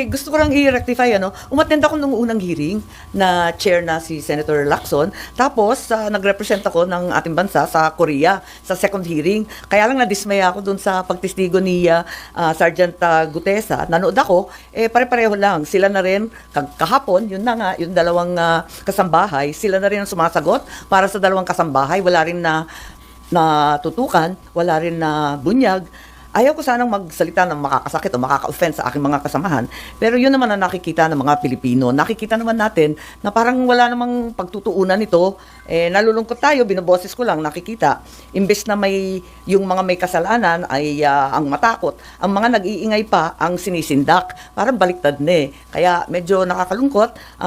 Gusto ko lang i-rectify, umattend ako nung unang hearing na chair na si Senator Lacson. Tapos, nag-represent ako ng ating bansa sa Korea sa second hearing. Kaya lang nadismaya ako dun sa pagtestigo ni Sergeant Gutesa. Nanood ako, pare-pareho lang. Sila na rin, kahapon, yun na nga, yung dalawang kasambahay, sila na rin ang sumasagot para sa dalawang kasambahay. Wala rin na tutukan, wala rin na bunyag. Ayaw ko sanang magsalita ng makakasakit o makaka-offense sa aking mga kasamahan. Pero yun naman ang nakikita ng mga Pilipino. Nakikita naman natin na parang wala namang pagtutuunan nito. Nalulungkot tayo, binoboses ko lang, nakikita. Imbes na yung mga may kasalanan ay ang matakot. Ang mga nag-iingay pa ang sinisindak. Parang baliktad na eh. Kaya medyo nakakalungkot.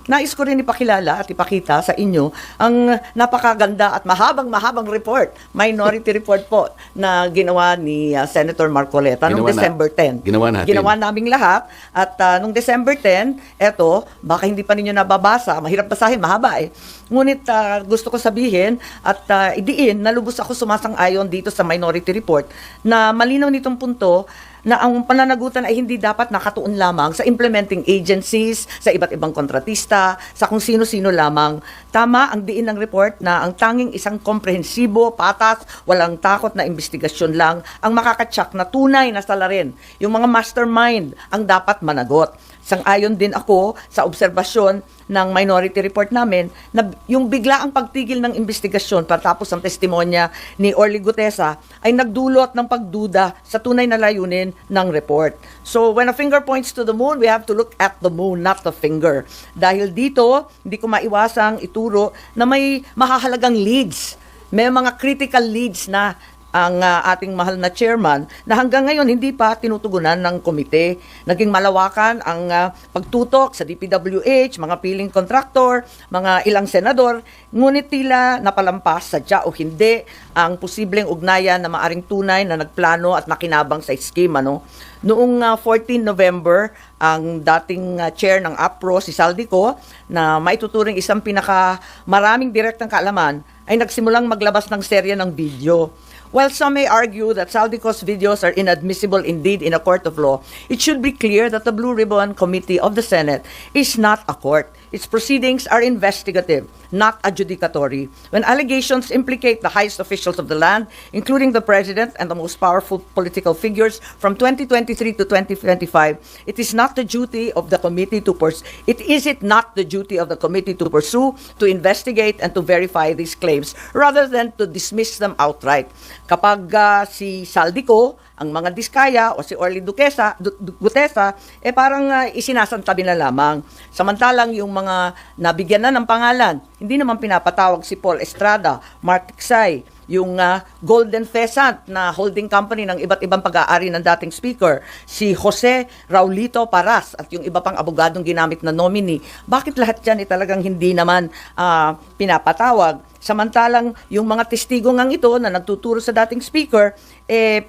Nais ko rin ipakilala at ipakita sa inyo ang napakaganda at mahabang report, minority report po, na ginawa ni Senator Marcoleta noong December 10. Ginawa naming lahat. At noong December 10, eto, baka hindi pa ninyo nababasa, mahirap basahin, mahaba eh. Ngunit gusto ko sabihin at idiin na lubos ako sumasang-ayon dito sa minority report na malinaw nitong punto na ang pananagutan ay hindi dapat nakatuon lamang sa implementing agencies, sa iba't ibang kontratista, sa kung sino-sino lamang. Tama ang diin ng report na ang tanging isang komprehensibo, patas, walang takot na investigasyon lang ang makakatsak na tunay na salarin. Yung mga mastermind ang dapat managot. Sang-ayon din ako sa obserbasyon ng minority report namin na yung biglaang pagtigil ng investigasyon patapos ang testimonya ni Orly Gutesa ay nagdulot ng pagduda sa tunay na layunin ng report. So when a finger points to the moon, we have to look at the moon, not the finger. Dahil dito, hindi ko maiwasang ituro na may mahahalagang leads. May mga critical leads na ang ating mahal na chairman na hanggang ngayon hindi pa tinutugunan ng komite. Naging malawakan ang pagtutok sa DPWH, mga piling kontraktor, mga ilang senador, ngunit tila napalampas sadya o hindi ang posibleng ugnayan na maaring tunay na nagplano at nakinabang sa scheme. Noong 14 November, ang dating chair ng APRO, si Saldico, na maituturing isang pinakamaraming direktang kaalaman, ay nagsimulang maglabas ng serye ng video. While some may argue that Saldico's videos are inadmissible indeed in a court of law, it should be clear that the Blue Ribbon Committee of the Senate is not a court. Its proceedings are investigative, not adjudicatory. When allegations implicate the highest officials of the land, including the president and the most powerful political figures from 2023 to 2025, it is not the duty of the committee to pursue, to investigate and to verify these claims rather than to dismiss them outright. Kapag si Saldico, ang mga diskaya o si Orly Gutesa, parang isinasantabi na lamang. Samantalang yung mga nabigyan na ng pangalan, hindi naman pinapatawag si Paul Estrada, Mark Tiksay, yung Golden Pheasant na holding company ng iba't ibang pag-aari ng dating speaker, si Jose Raulito Paras at yung iba pang abogadong ginamit na nominee. Bakit lahat yan talagang hindi naman pinapatawag? Samantalang yung mga testigo ngang ito na nagtuturo sa dating speaker,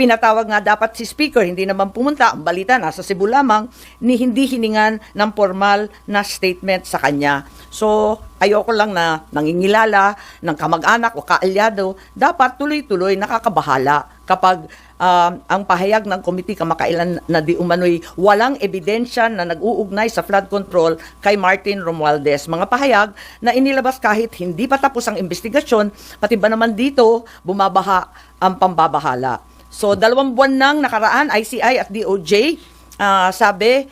pinatawag nga dapat si speaker, hindi naman pumunta, ang balita nasa Cebu lamang, ni hindi hiningan ng formal na statement sa kanya. So, ayoko lang na nangingilala ng kamag-anak o kaalyado, dapat tuloy-tuloy nakakabahala kapag ang pahayag ng komite kamakailan na di umano'y walang ebidensya na nag-uugnay sa flood control kay Martin Romualdez. Mga pahayag na inilabas kahit hindi pa tapos ang investigasyon, pati ba naman dito bumabaha ang pambabahala. So 2 buwan nang nakaraan, ICI at DOJ, sabi,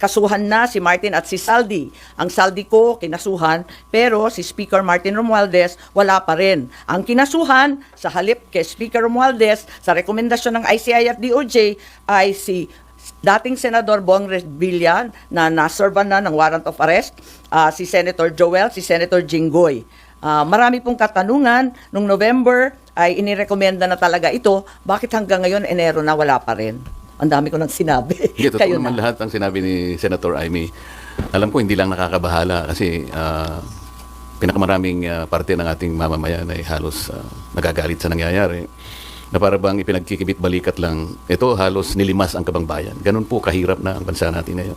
kasuhan na si Martin at si Saldi. Ang Saldi ko, kinasuhan, pero si Speaker Martin Romualdez, wala pa rin. Ang kinasuhan, sa halip kay Speaker Romualdez, sa rekomendasyon ng ICI at DOJ, ay si dating Senador Bong Revilla na naservan na ng warrant of arrest, si Senator Joel, si Senator Jinggoy. Marami pong katanungan. Nung November ay inirekomenda na talaga ito. Bakit hanggang ngayon, Enero na, wala pa rin? Ang dami ko nang sinabi. Totoo naman lahat ang sinabi ni Senator Amy. Alam ko hindi lang nakakabahala kasi pinakamaraming parte ng ating mamamayan ay halos nagagalit sa nangyayari. Na para bang ipinagkikibit balikat lang, ito halos nilimas ang kabangbayan. Ganun po kahirap na ang bansa natin ngayon.